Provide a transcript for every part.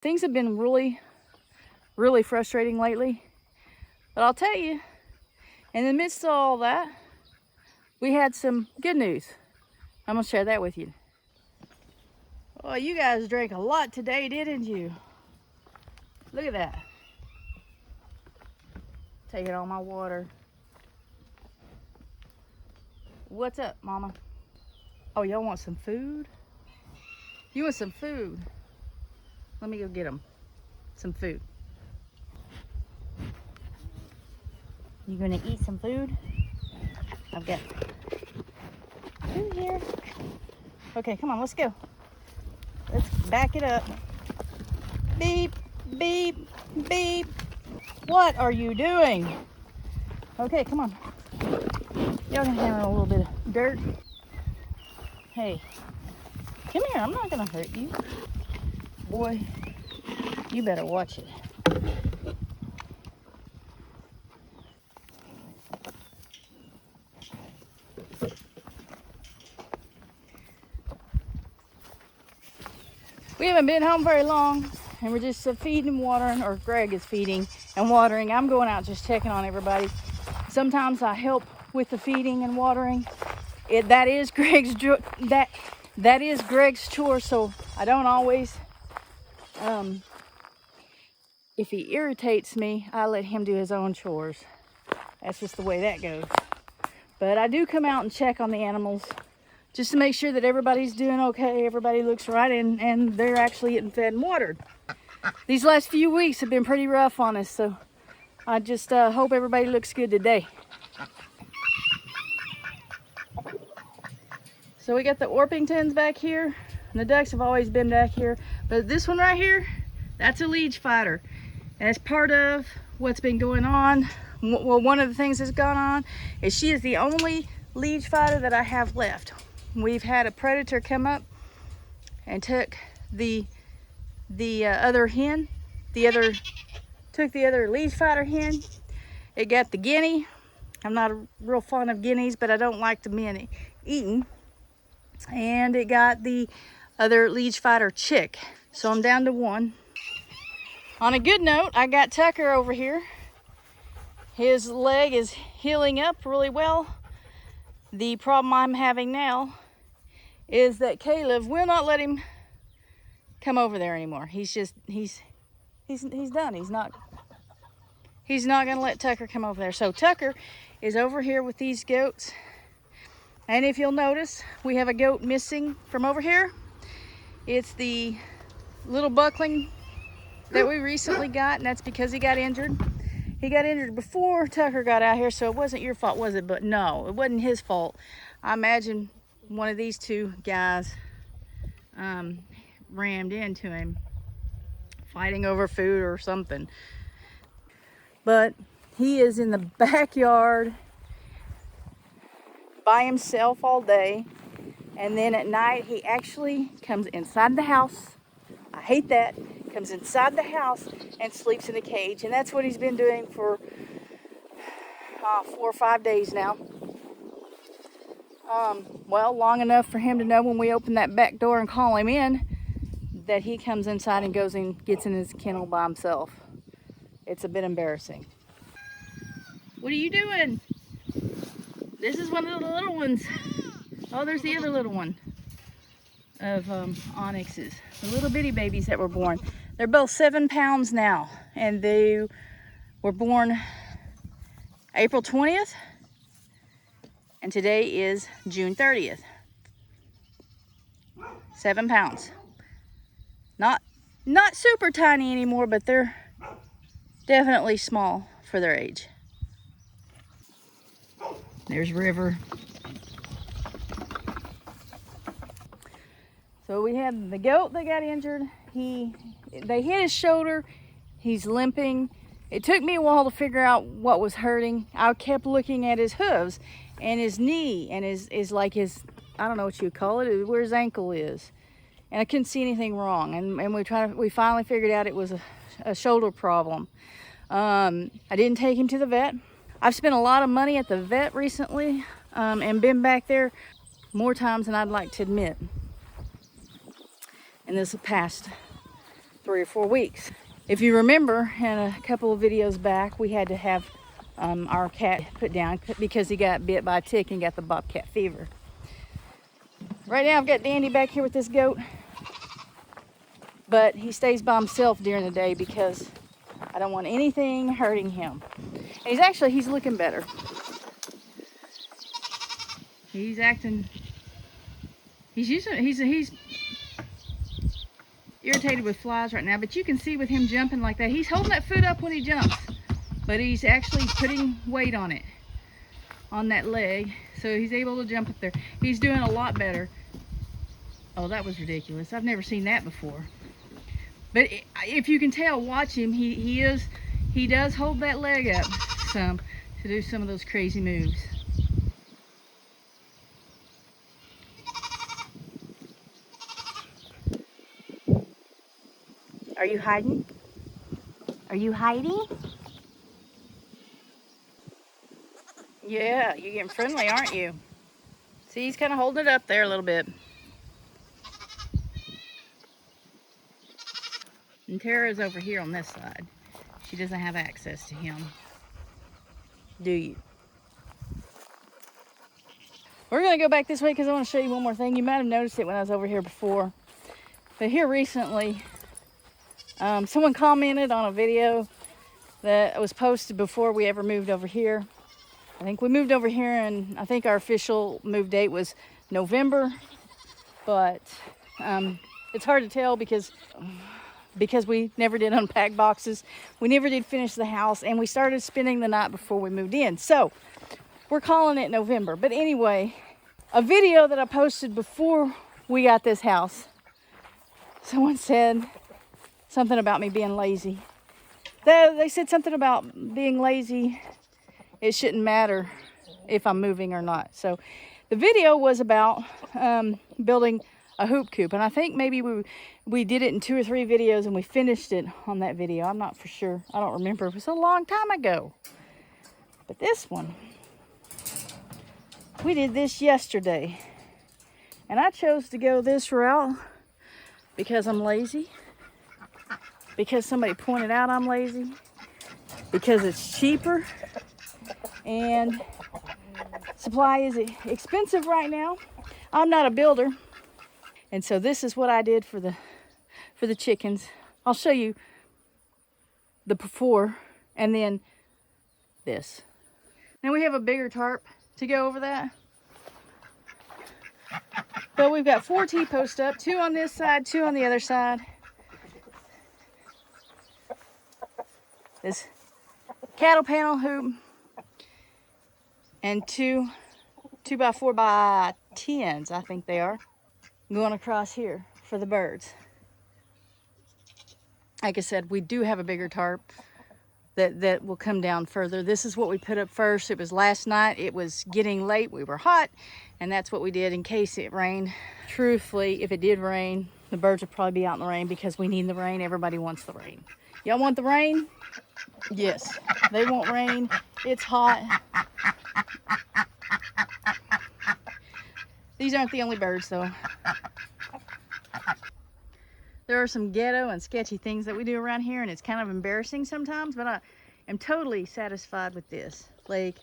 Things have been really frustrating lately. But I'll tell you, in the midst of all that, we had some good news. I'm gonna share that with you. Oh, you guys drank a lot today, didn't you? Look at that. Taking all my water. What's up, Mama? Oh, y'all want some food? You want some food? Let me go get them some food. You gonna eat some food? I've got food here. Okay, come on, let's go. Let's back it up. Beep, beep, beep. What are you doing? Okay, come on. Y'all can have a little bit of dirt. Hey, come here, I'm not gonna hurt you. Boy, you better watch it. We haven't been home very long, and we're just feeding and watering, or Greg is feeding and watering. I'm going out just checking on everybody. Sometimes I help with the feeding and watering. That is Greg's chore, so I don't always. If he irritates me, I let him do his own chores. That's just the way that goes. But I do come out and check on the animals, just to make sure that everybody's doing okay, everybody looks right, and they're actually getting fed and watered. These last few weeks have been pretty rough on us, so I just hope everybody looks good today. So we got the Orpingtons back here, and the ducks have always been back here, but this one right here, that's a liege fighter. And it's part of what's been going on. Well, one of the things that's gone on is she is the only liege fighter that I have left. We've had a predator come up and took the other hen, took the other liege fighter hen. It got the guinea. I'm not real fond of guineas, but I don't like them eaten. And it got the other liege fighter chick. So I'm down to one. On a good note, I got Tucker over here. His leg is healing up really well. The problem I'm having now is that Caleb will not let him come over there anymore. He's done. He's not gonna let Tucker come over there. So Tucker is over here with these goats. And if you'll notice, we have a goat missing from over here. It's the little buckling that we recently got, and that's because he got injured. He got injured before Tucker got out here, so it wasn't your fault, was it? But no, it wasn't his fault. I imagine one of these two guys rammed into him, fighting over food or something. But he is in the backyard by himself all day, and then at night he actually comes inside the house. I hate that. Comes inside the house and sleeps in the cage, and that's what he's been doing for 4 or 5 days now. Well, long enough for him to know when we open that back door and call him in that he comes inside and goes and gets in his kennel by himself. It's a bit embarrassing. What are you doing? This is one of the little ones. Oh, there's the other little one of onyxes, the little bitty babies that were born. They're both 7 pounds now, and they were born April 20th, and today is June 30th. 7 pounds. Not super tiny anymore, but they're definitely small for their age. There's River. So we had the goat that got injured. They hit his shoulder. He's limping. It took me a while to figure out what was hurting. I kept looking at his hooves and his knee and his like his, I don't know what you call it, where his ankle is. And I couldn't see anything wrong. And we finally figured out it was a shoulder problem. I didn't take him to the vet. I've spent a lot of money at the vet recently and been back there more times than I'd like to admit in this past 3 or 4 weeks. If you remember, in a couple of videos back, we had to have our cat put down because he got bit by a tick and got the bobcat fever. Right now I've got Dandy back here with this goat, but he stays by himself during the day because I don't want anything hurting him. And he's looking better. He's irritated with flies right now, but you can see with him jumping like that, he's holding that foot up when he jumps, but he's actually putting weight on it, on that leg, so he's able to jump up there. He's doing a lot better. Oh, that was ridiculous. I've never seen that before. But if you can tell, watch him, he does hold that leg up some to do some of those crazy moves. Are you hiding? Are you hiding? Yeah, you're getting friendly, aren't you? See, he's kind of holding it up there a little bit. And Tara's over here on this side. She doesn't have access to him. Do you? We're going to go back this way because I want to show you one more thing. You might have noticed it when I was over here before. But here recently, someone commented on a video that was posted before we ever moved over here. I think we moved over here, and I think our official move date was November. But it's hard to tell because we never did unpack boxes. We never did finish the house, and we started spending the night before we moved in. So we're calling it November. But anyway, a video that I posted before we got this house, someone said something about me being lazy. They said something about being lazy. It shouldn't matter if I'm moving or not. So the video was about building a hoop coop, and I think maybe we did it in 2 or 3 videos and we finished it on that video. I'm not for sure. I don't remember. It was a long time ago. But this one, we did this yesterday, and I chose to go this route because I'm lazy, because somebody pointed out I'm lazy, because it's cheaper, and supply is expensive right now. I'm not a builder, and so this is what I did for the chickens. I'll show you the before and then this. Now we have a bigger tarp to go over that, but we've got 4 T-posts up, 2 on this side, 2 on the other side. This cattle panel hoop and 2 2x4x10s, I think they are, going across here for the birds. Like I said, we do have a bigger tarp that will come down further. This is what we put up first. It was last night. It was getting late. We were hot, and that's what we did in case it rained. Truthfully, if it did rain, the birds would probably be out in the rain because we need the rain. Everybody wants the rain. Y'all want the rain? Yes, they want rain. It's hot. These aren't the only birds, though. There are some ghetto and sketchy things that we do around here, and it's kind of embarrassing sometimes, but I am totally satisfied with this. Like,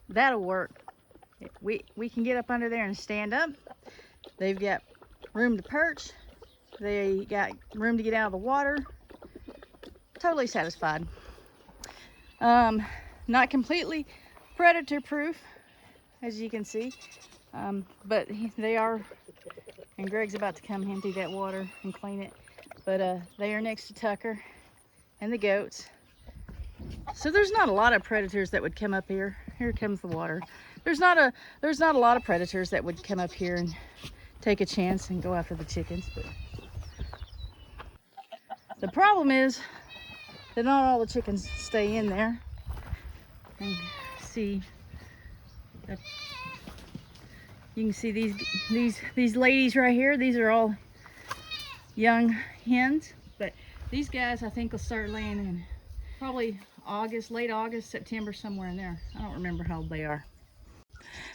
that'll work. We can get up under there and stand up. They've got room to perch. They got room to get out of the water. Totally satisfied. Not completely predator proof, as you can see, but they are. And Greg's about to come empty that water and clean it. But they are next to Tucker and the goats. So there's not a lot of predators that would come up here. Here comes the water. There's not a lot of predators that would come up here and take a chance and go after the chickens. But the problem is that not all the chickens stay in there. And see that. You can see these ladies right here. These are all young hens, but these guys I think will start laying in probably August, late August, September, somewhere in there. I don't remember how old they are.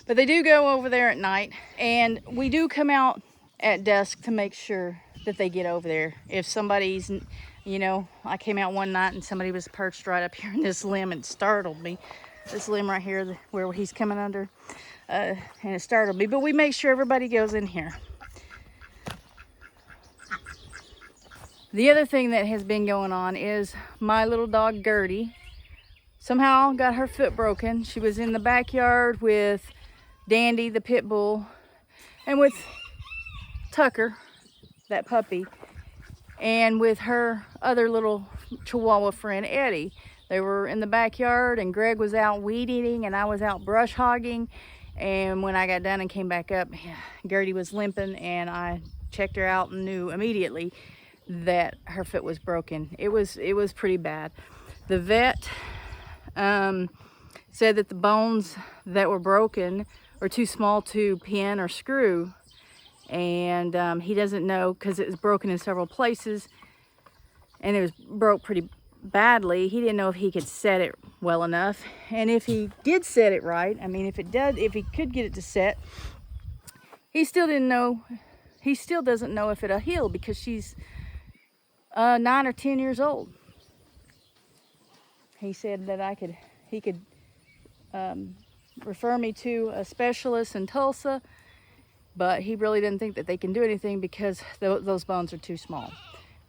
But they do go over there at night, and we do come out at dusk to make sure that they get over there. If somebody's, you know, I came out one night and somebody was perched right up here in this limb and startled me. This limb right here where he's coming under, and it startled me. But we make sure everybody goes in here. The other thing that has been going on is my little dog Gertie somehow got her foot broken. She was in the backyard with Dandy, the pit bull, and with Tucker, that puppy, and with her other little Chihuahua friend, Eddie. They were in the backyard, and Greg was out weed eating, and I was out brush hogging. And when I got done and came back up, Gertie was limping, and I checked her out and knew immediately that her foot was broken. It was pretty bad. The vet said that the bones that were broken are too small to pin or screw, and he doesn't know because it was broken in several places and it was broke pretty badly. He didn't know if he could set it well enough, and if he did set it right, I mean, if he could get it to set, he still didn't know. He still doesn't know if it'll heal because she's 9 or 10 years old. He said that he could refer me to a specialist in Tulsa, but he really didn't think that they can do anything because those bones are too small.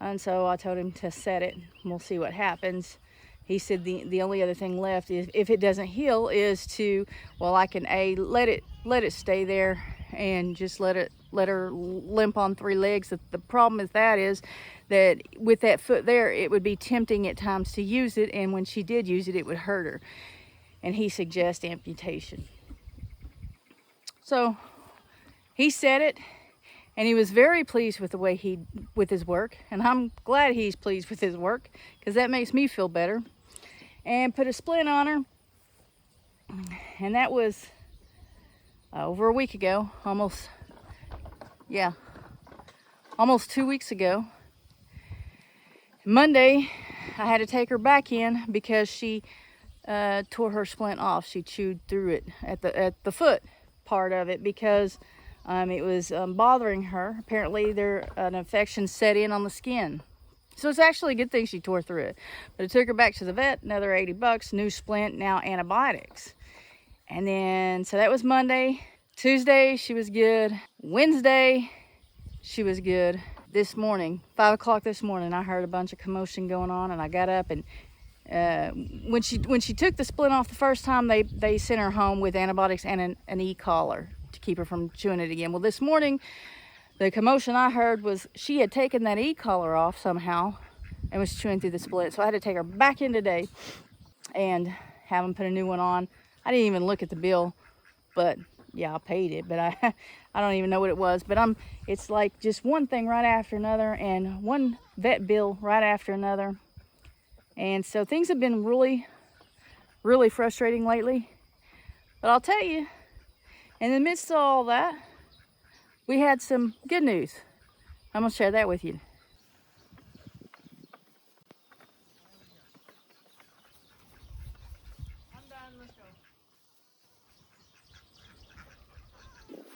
And so I told him to set it, and we'll see what happens. He said the only other thing left is, if it doesn't heal, is to, well, I can let it stay there and just let her limp on 3 legs. The problem is that with that foot there, it would be tempting at times to use it, and when she did use it, it would hurt her. And he suggests amputation. So he said it, and he was very pleased with the way with his work, and I'm glad he's pleased with his work because that makes me feel better. And put a splint on her, and that was over a week ago, almost 2 weeks ago. Monday, I had to take her back in because she tore her splint off. She chewed through it at the foot part of it because it was bothering her. Apparently, an infection set in on the skin. So it's actually a good thing she tore through it. But it took her back to the vet, another $80, new splint, now antibiotics. And then, so that was Monday. Tuesday, she was good. Wednesday, she was good. This morning, 5 o'clock this morning, I heard a bunch of commotion going on, and I got up, and when she took the splint off the first time, they sent her home with antibiotics and an e-collar to keep her from chewing it again. Well, this morning, the commotion I heard was she had taken that e-collar off somehow and was chewing through the splint. So I had to take her back in today and have them put a new one on. I didn't even look at the bill, but yeah, I paid it, but I don't even know what it was. But it's like just one thing right after another, and one vet bill right after another. And so things have been really, really frustrating lately. But I'll tell you, in the midst of all that, we had some good news. I'm going to share that with you. I'm done. Let's go.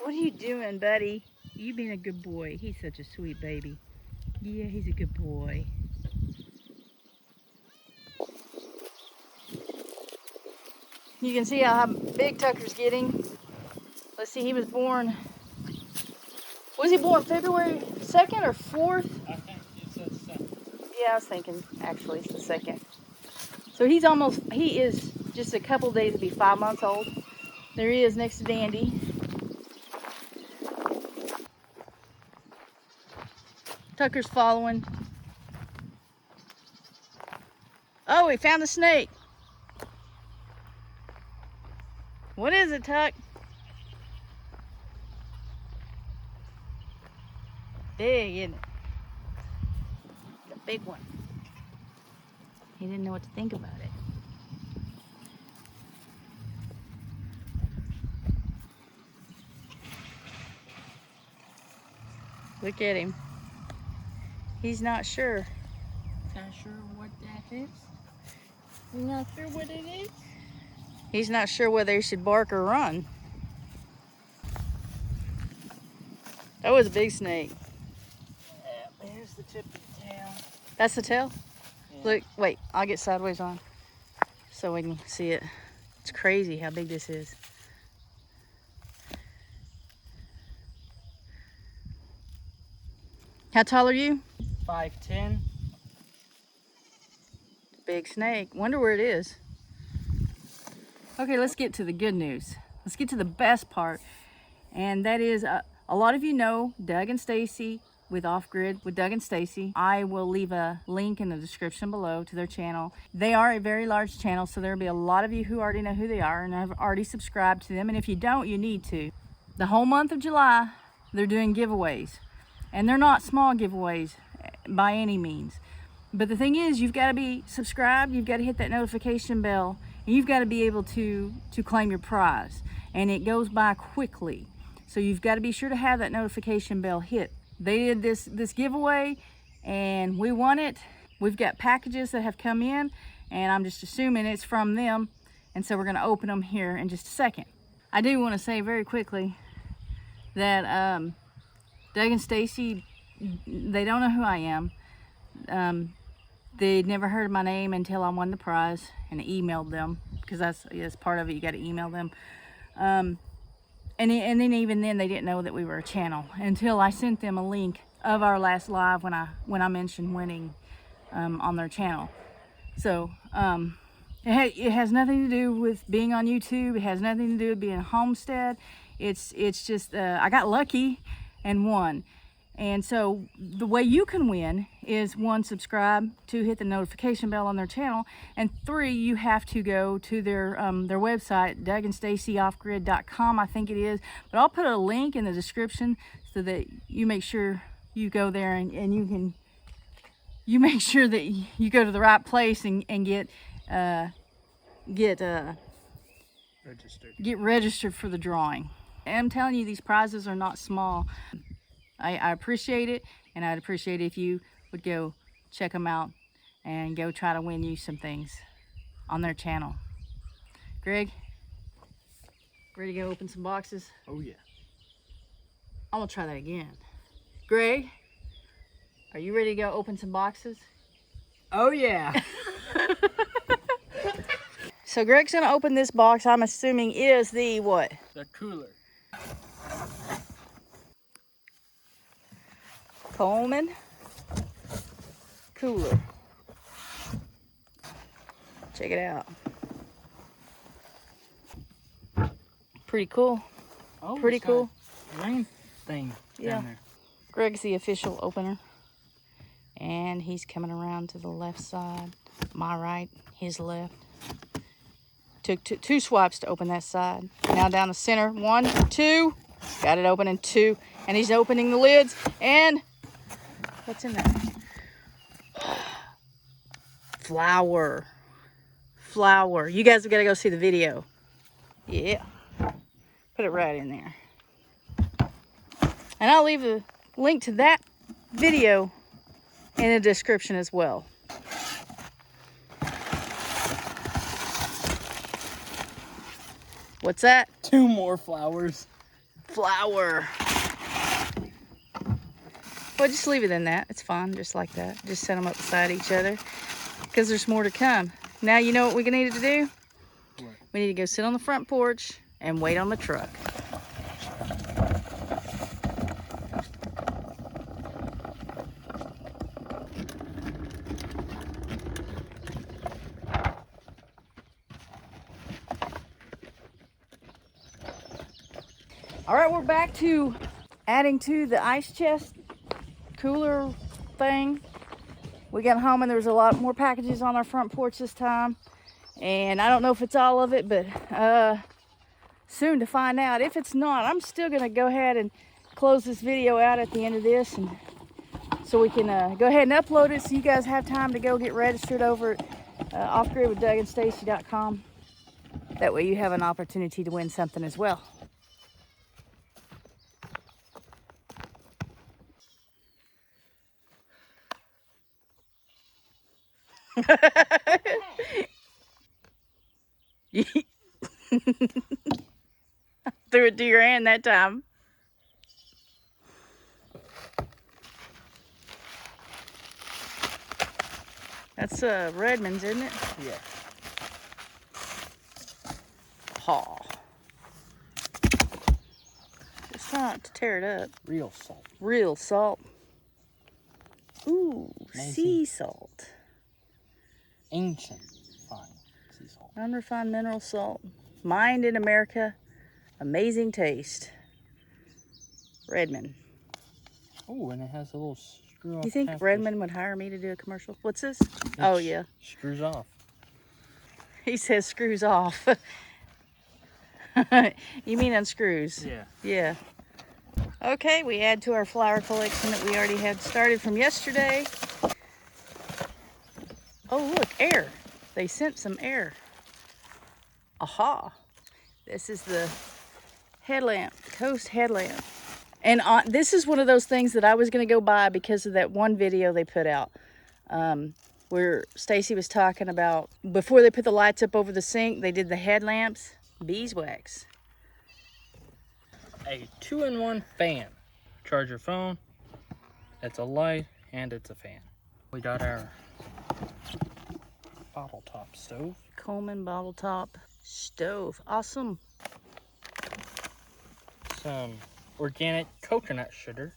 What are you doing, buddy? You being a good boy. He's such a sweet baby. Yeah, he's a good boy. You can see how big Tucker's getting. Let's see, he was born... Was he born February 2nd or 4th? I think it says 2nd. Yeah, I was thinking actually it's the 2nd. So he is just a couple days to be 5 months old. There he is next to Dandy. Tucker's following. Oh, he found the snake. What is it, Tuck? Big, isn't it? The big one. He didn't know what to think about it. Look at him. He's not sure. Not sure what that is. You're not sure what it is? He's not sure whether he should bark or run. That was a big snake. Yeah, tip of the tail. That's the tail? Yeah. Look, wait, I'll get sideways on so we can see it. It's crazy how big this is. How tall are you? 5'10". Big snake. Wonder where it is. Okay, let's get to the good news. Let's get to the best part. And that is, a lot of you know Doug and STACY with Off Grid with Doug and STACY. I will leave a link in the description below to their channel. They are a very large channel, so there'll be a lot of you who already know who they are and have already subscribed to them. And if you don't, you need to. The whole month of July, they're doing giveaways. And they're not small giveaways by any means. But the thing is, you've got to be subscribed, you've got to hit that notification bell, and you've got to be able to claim your prize. And it goes by quickly. So you've got to be sure to have that notification bell hit. They did this giveaway and we won it. We've got packages that have come in and I'm just assuming it's from them. And so we're going to open them here in just a second. I do want to say very quickly that Doug and STACY, they don't know who I am. They'd never heard of my name until I won the prize and I emailed them, because that's part of it. You got to email them. And then even then they didn't know that we were a channel until I sent them a link of our last live when I mentioned winning on their channel. So it has nothing to do with being on YouTube. It has nothing to do with being a Homestead. It's just I got lucky and won. And so the way you can win is 1, subscribe, 2, hit the notification bell on their channel, and 3, you have to go to their website, DougandStacyOffGrid.com, I think it is. But I'll put a link in the description so that you make sure you go there and you make sure that you go to the right place and get registered for the drawing. And I'm telling you, these prizes are not small. I appreciate it, and I'd appreciate it if you would go check them out and go try to win you some things on their channel. Greg, ready to go open some boxes? Oh yeah. I'm gonna try that again. Greg, are you ready to go open some boxes? Oh yeah. So Greg's gonna open this box. I'm assuming is the what? The cooler. Coleman cooler. Check it out. Pretty cool. Oh, pretty cool. Rain thing down there. Greg's the official opener. And he's coming around to the left side. My right, his left. Took two swipes to open that side. Now down the center. 1, 2. Got it open in 2. And he's opening the lids. And what's in there? Flour. Flour. You guys have got to go see the video. Yeah. Put it right in there. And I'll leave a link to that video in the description as well. What's that? 2 more flowers. Flour. Well, just leave it in that. It's fine, just like that. Just set them up beside each other because there's more to come. Now you know what we need to do? What? We need to go sit on the front porch and wait on the truck. All right, we're back to adding to the ice chest cooler thing. We got home and there was a lot more packages on our front porch this time. And I don't know if it's all of it, but soon to find out. If it's not, I'm still gonna go ahead and close this video out at the end of this, and so we can go ahead and upload it so you guys have time to go get registered over at offgridwithdougandstacy.com. That way you have an opportunity to win something as well. Threw it to your hand that time. That's Redmond's, isn't it? Yeah. Paw. Just try not to tear it up. Real salt. Real salt. Ooh, Amazing. sea salt. Ancient fine sea salt. Unrefined mineral salt. Mined in America. Amazing taste. Redmond. Oh, and it has a little screw off. You think cap Redmond would hire me to do a commercial? What's this? Oh, yeah. Screws off. He says screws off. You mean unscrews? Yeah. Yeah. Okay, we add to our flower collection that we already had started from yesterday. Oh, look, air. They sent some air. Aha. This is the headlamp, Coast headlamp. And this is one of those things that I was going to go buy because of that one video they put out. Where Stacy was talking about, before they put the lights up over the sink, they did the headlamps. Beeswax. A 2-in-1 fan. Charge your phone. It's a light and it's a fan. We got our bottle top stove. Coleman bottle top stove. Awesome. Some organic coconut sugar.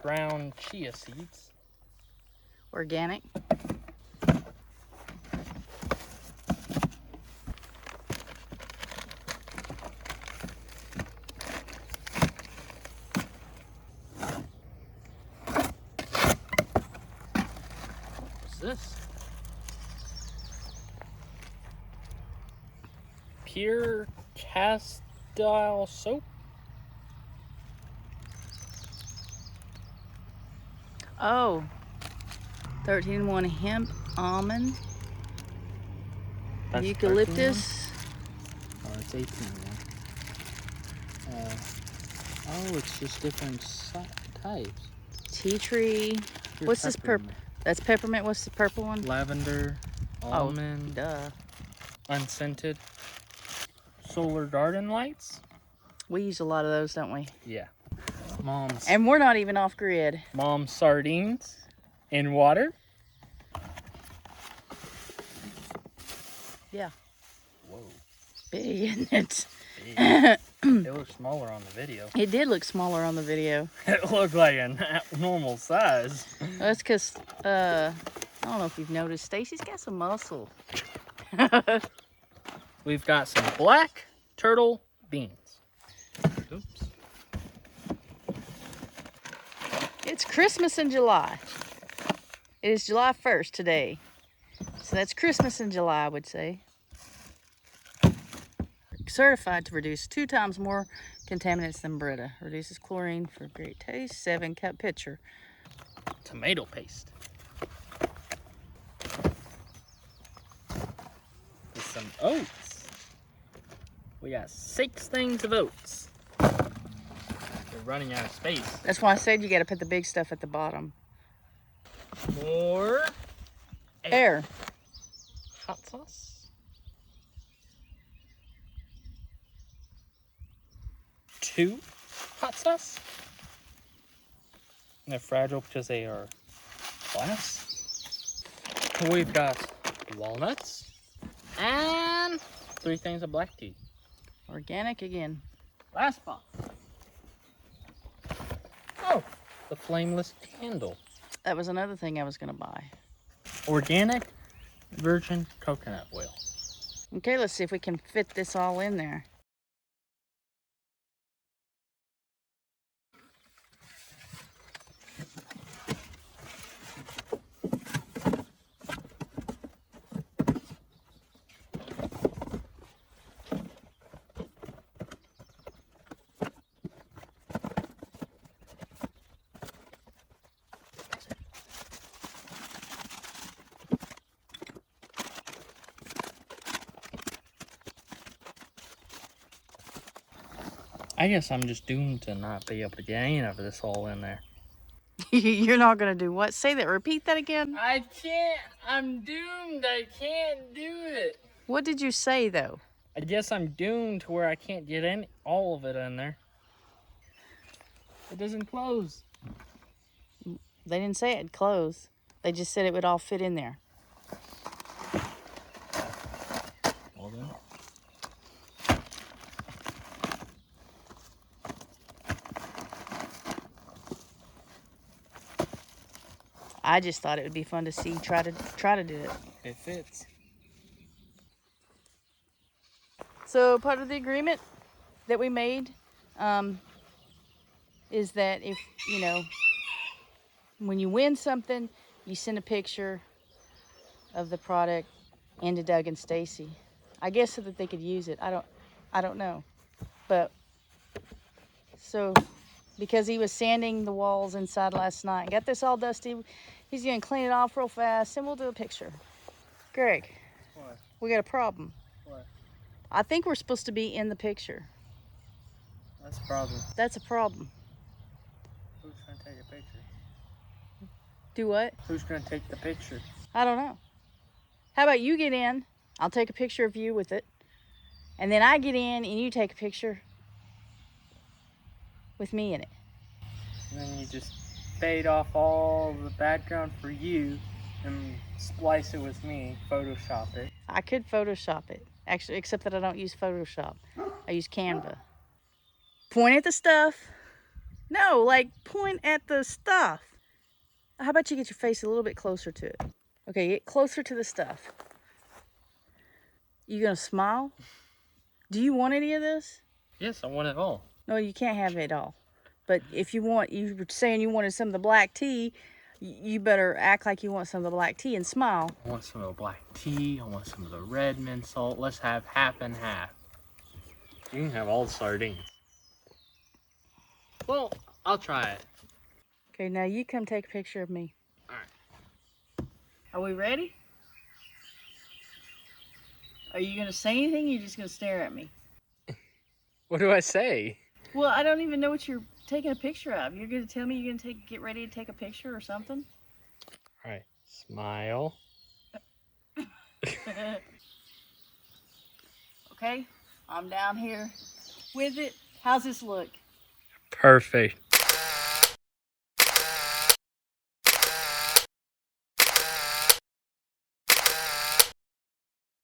Ground chia seeds. Organic. What's this? Pure castile soap. Oh, 13-in-1 hemp, almond, That's eucalyptus. 13-in-1? Oh, it's 18-in-1. Oh, it's just different types. Tea tree. Pure What's this purple? peppermint. That's peppermint. What's the purple one? Lavender, almond, Duh. unscented. Solar garden lights. We use a lot of those, don't we? Yeah. Mom's And we're not even off grid. Mom's sardines in water. Yeah. Whoa. Big, isn't it? Big. It looks smaller on the video. It did look smaller on the video. It looked like a normal size. That's because, I don't know if you've noticed, Stacy's got some muscle. We've got some black turtle beans. Oops. It's Christmas in July. It is July 1st today. So that's Christmas in July, I would say. Certified to reduce 2 times more contaminants than Brita. Reduces chlorine for great taste. 7-cup pitcher. Tomato paste. With some oats. We got 6 things of oats. We're running out of space. That's why I said you got to put the big stuff at the bottom. More Air. hot sauce. Two hot sauce. And they're fragile because they are glass. We've got walnuts and 3 things of black tea. Organic again. Last box. Oh, the flameless candle. That was another thing I was going to buy. Organic virgin coconut oil. Okay, let's see if we can fit this all in there. I guess I'm just doomed to not be able to get any of this all in there. You're not going to do what? Say that. Repeat that again. I can't. I'm doomed. I can't do it. What did you say, though? I guess I'm doomed to where I can't get all of it in there. It doesn't close. They didn't say it'd close. They just said it would all fit in there. I just thought it would be fun to see, try to do it. It fits. So part of the agreement that we made is that if, you know, when you win something, you send a picture of the product into Doug and Stacy. I guess so that they could use it. I don't know. But so because he was sanding the walls inside last night, got this all dusty, he's gonna clean it off real fast and we'll do a picture. Greg, What? we got a problem. What? I think we're supposed to be in the picture. That's a problem. That's a problem. Who's gonna take a picture? Do what? Who's gonna take the picture? I don't know. How about you get in? I'll take a picture of you with it. And then I get in and you take a picture with me in it. And then you just fade off all the background for you and splice it with me, Photoshop it. I could Photoshop it. Actually, except that I don't use Photoshop. I use Canva. Point at the stuff. No, like point at the stuff. How about you get your face a little bit closer to it? Okay, get closer to the stuff. You gonna smile? Do you want any of this? Yes, I want it all. No, you can't have it all. But if you want, you were saying you wanted some of the black tea, you better act like you want some of the black tea and smile. I want some of the black tea. I want some of the red mint salt. Let's have half and half. You can have all the sardines. Well, I'll try it. Okay, now you come take a picture of me. All right. Are we ready? Are you gonna say anything? Or are you just gonna stare at me? What do I say? Well, I don't even know what you're taking a picture of. You're gonna tell me you're gonna get ready to take a picture or something? All right. Smile. Okay, I'm down here with it. How's this look? Perfect.